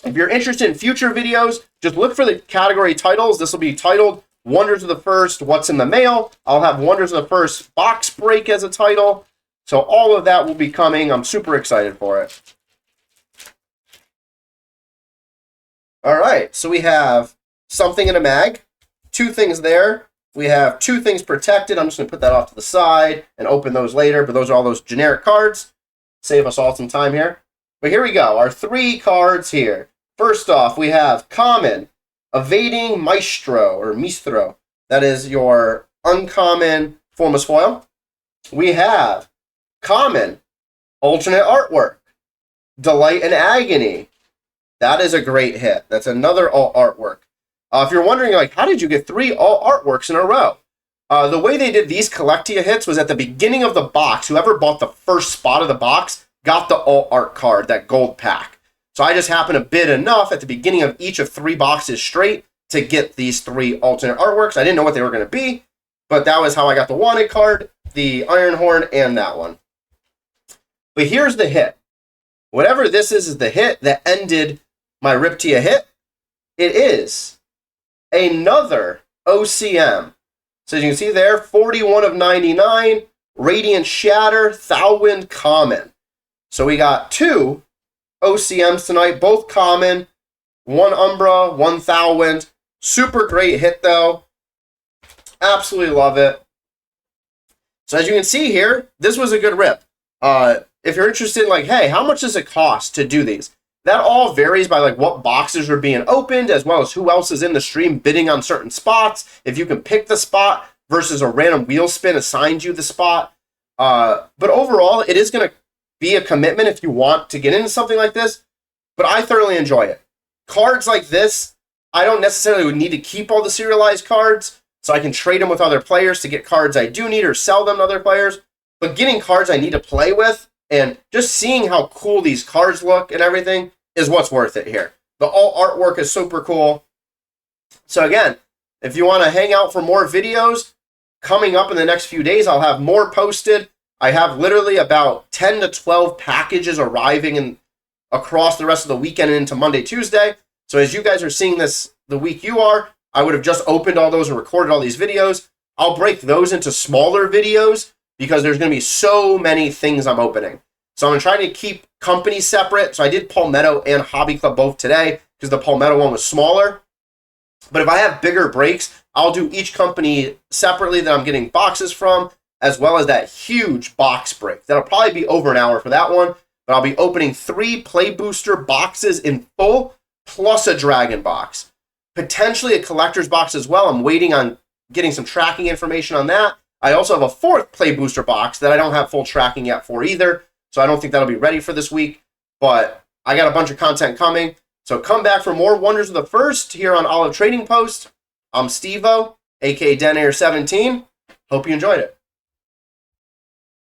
If you're interested in future videos, just look for the category titles. This will be titled Wonders of the First, What's in the Mail. I'll have Wonders of the First Box Break as a title. So all of that will be coming. I'm super excited for it. All right, so we have something in a mag. 2 things there. We have 2 things protected. I'm just going to put that off to the side and open those later. But those are all those generic cards. Save us all some time here. But here we go. Our 3 cards here. First off, we have Common Evading Maestro or Mistro. That is your uncommon formless foil. We have Common Alternate Artwork Delight and Agony. That is a great hit. That's another alt artwork. If you're wondering, like, how did you get 3 alt artworks in a row? The way they did these Collectia hits was at the beginning of the box. Whoever bought the first spot of the box got the alt art card, that gold pack. So I just happened to bid enough at the beginning of each of 3 boxes straight to get these 3 alternate artworks. I didn't know what they were going to be, but that was how I got the wanted card, the Ironhorn, and that one. But here's the hit. Whatever this is the hit that ended my Riptia hit. It is another OCM. So as you can see there, 41 of 99, Radiant Shatter, Thalwind common. So we got 2 OCMs tonight, both common. 1 Umbra, 1 Thalwind. Super great hit though. Absolutely love it. So as you can see here, this was a good rip. If you're interested, like, hey, how much does it cost to do these? That all varies by like what boxes are being opened, as well as who else is in the stream bidding on certain spots. If you can pick the spot versus a random wheel spin assigns you the spot. But overall, it is going to be a commitment if you want to get into something like this. But I thoroughly enjoy it. Cards like this, I don't necessarily need to keep all the serialized cards, so I can trade them with other players to get cards I do need or sell them to other players. But getting cards I need to play with and just seeing how cool these cards look and everything is what's worth it here. The all artwork is super cool. So again, if you want to hang out for more videos, coming up in the next few days, I'll have more posted. I have literally about 10 to 12 packages arriving across the rest of the weekend and into Monday, Tuesday. So as you guys are seeing this the week you are, I would have just opened all those and recorded all these videos. I'll break those into smaller videos because there's going to be so many things I'm opening. So I'm trying to keep companies separate. So I did Palmetto and Hobby Club both today because the Palmetto one was smaller. But if I have bigger breaks, I'll do each company separately that I'm getting boxes from, as well as that huge box break. That'll probably be over an hour for that one. But I'll be opening 3 Play Booster boxes in full, plus a Dragon box. Potentially a collector's box as well. I'm waiting on getting some tracking information on that. I also have a 4th Play Booster box that I don't have full tracking yet for either. So I don't think that'll be ready for this week. But I got a bunch of content coming. So come back for more Wonders of the First here on Olive Trading Post. I'm Steve-O, aka Denair17. Hope you enjoyed it.